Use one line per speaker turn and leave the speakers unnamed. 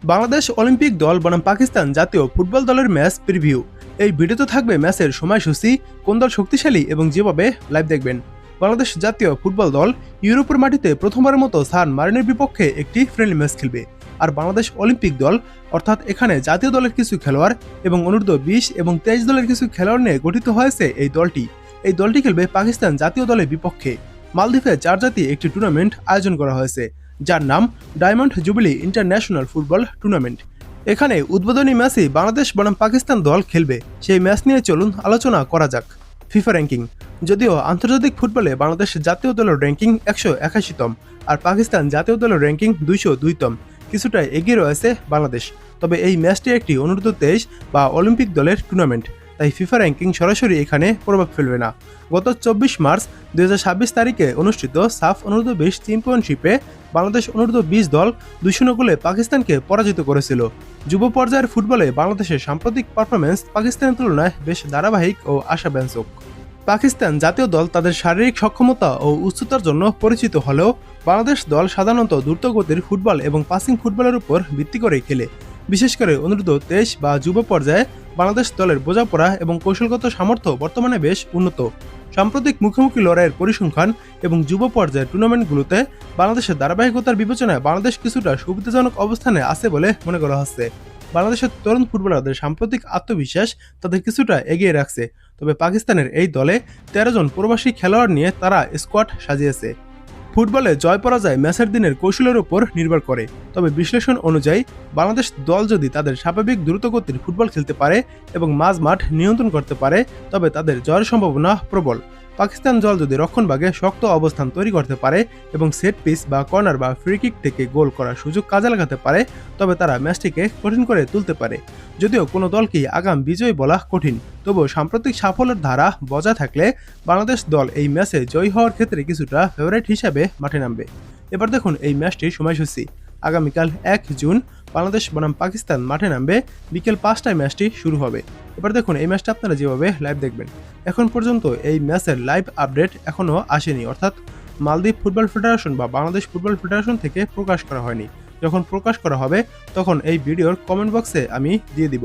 Bangladesh Olympic দল বনাম পাকিস্তান জাতীয় ফুটবল দলের ম্যাচ প্রিভিউ। এই ভিডিওতে থাকবে ম্যাচের সময়সূচি, কোন দল শক্তিশালী এবং যেভাবে লাইভ দেখবেন। বাংলাদেশ জাতীয় ফুটবল দল ইউরোপের মাটিতে প্রথমবারের মতো সান মারিনের বিপক্ষে একটি ফ্রেন্ডলি ম্যাচ খেলবে। আর বাংলাদেশ অলিম্পিক দল, অর্থাৎ এখানে জাতীয় দলের কিছু খেলোয়াড় এবং অনূর্ধ্ব 20 এবং 23 দলের কিছু খেলোয়াড় নিয়ে গঠিত হয়েছে এই দলটি খেলবে পাকিস্তান জাতীয় দলের বিপক্ষে। মালদ্বীপে 4 জাতি একটি টুর্নামেন্ট আয়োজন করা হয়েছে, যার নাম diamond jubilee international football tournament. এখানে উদ্বোধনী ম্যাচে বাংলাদেশ বনাম পাকিস্তান দল খেলবে। সেই ম্যাচ নিয়ে চলুন আলোচনা করা যাক। FIFA ranking. যদিও আন্তর্জাতিক ফুটবলে বাংলাদেশ জাতীয় দলের র্যাঙ্কিং 181তম আর পাকিস্তান জাতীয় দলের র্যাঙ্কিং 202তম, কিছুটা এগিয়ে রয়েছে বাংলাদেশ। তবে এই ম্যাচটি একটি অনূর্ধ্ব 23 বা অলিম্পিক দলের টুর্নামেন্ট, তাই ফিফা র্যাঙ্কিং সরাসরি এখানে প্রভাব ফেলবে না। গত 24 মার্চ 2026 তারিখে অনুষ্ঠিত সাফ অনূর্ধ্ব 20 চ্যাম্পিয়নশিপে বাংলাদেশ অনূর্ধ্ব 20 দল 2-0 গোলে পাকিস্তানকে পরাজিত করেছিল। যুব পর্যায়ের ফুটবলে বাংলাদেশের সাম্প্রতিক পারফরম্যান্স পাকিস্তানের তুলনায় বেশ ধারাবাহিক ও আশাব্যঞ্জক। পাকিস্তান জাতীয় দল তাদের শারীরিক সক্ষমতা ও উচ্চতার জন্য পরিচিত হলেও বাংলাদেশ দল সাধারণত দ্রুতগতির ফুটবল এবং পাসিং ফুটবলের উপর ভিত্তি করে খেলে। বিশেষ করে অনূর্ধ্ব 23 বা যুব পর্যায়ে বাংলাদেশ দলের বোঝাপড়া এবং কৌশলগত সামর্থ্য বর্তমানে বেশ উন্নত। সাম্প্রতিক মুখোমুখি লড়াইয়ের পরিসংখ্যান এবং যুব পর্যায়ের টুর্নামেন্টগুলোতে বাংলাদেশের ধারাবাহিকতার বিবেচনায় বাংলাদেশ কিছুটা সুবিধাজনক অবস্থানে আছে বলে মনে করা হচ্ছে। বাংলাদেশের তরুণ ফুটবলারদের সাম্প্রতিক আত্মবিশ্বাস তাদের কিছুটা এগিয়ে রাখছে। তবে পাকিস্তানের এই দলে 13 জন প্রবাসী খেলোয়াড় নিয়ে তারা স্কোয়াড সাজিয়েছে। ফুটবলে জয় পরাজয় ম্যাচের দিনের কৌশলের উপর নির্ভর করে। তবে বিশ্লেষণ অনুযায়ী বাংলাদেশ দল যদি তাদের স্বাভাবিক দ্রুতগতির ফুটবল খেলতে পারে এবং মাঝমাঠ নিয়ন্ত্রণ করতে পারে, তবে তাদের জয়ের সম্ভাবনা প্রবল। পাকিস্তান দল যদি রক্ষণভাগে শক্ত অবস্থান তৈরি করতে পারে এবং সেট পিস বা কর্নার বা ফ্রি কিক থেকে গোল করার সুযোগ কাজে লাগাতে পারে, তবে তারা ম্যাচটিকে কঠিন করে তুলতে পারে। যদিও কোনো দলকেই আগাম বিজয়ী বলা কঠিন, তবুও সাম্প্রতিক সাফল্যের ধারা বজায় থাকলে বাংলাদেশ দল এই ম্যাচে জয়ী হওয়ার ক্ষেত্রে কিছুটা ফেভারিট হিসাবে মাঠে নামবে। এবার দেখুন এই ম্যাচটির সময়সূচি। আগামীকাল 1 জুন বাংলাদেশ বনাম পাকিস্তান মাঠে নামবে। বিকেল 5টায় ম্যাচটি শুরু হবে। এবার দেখুন এই ম্যাচটা আপনারা যেভাবে লাইভ দেখবেন। এখন পর্যন্ত এই ম্যাচের লাইভ আপডেট এখনও আসেনি, অর্থাৎ মালদ্বীপ ফুটবল ফেডারেশন বা বাংলাদেশ ফুটবল ফেডারেশন থেকে প্রকাশ করা হয়নি। যখন প্রকাশ করা হবে তখন এই ভিডিওর কমেন্ট বক্সে আমি দিয়ে দিব।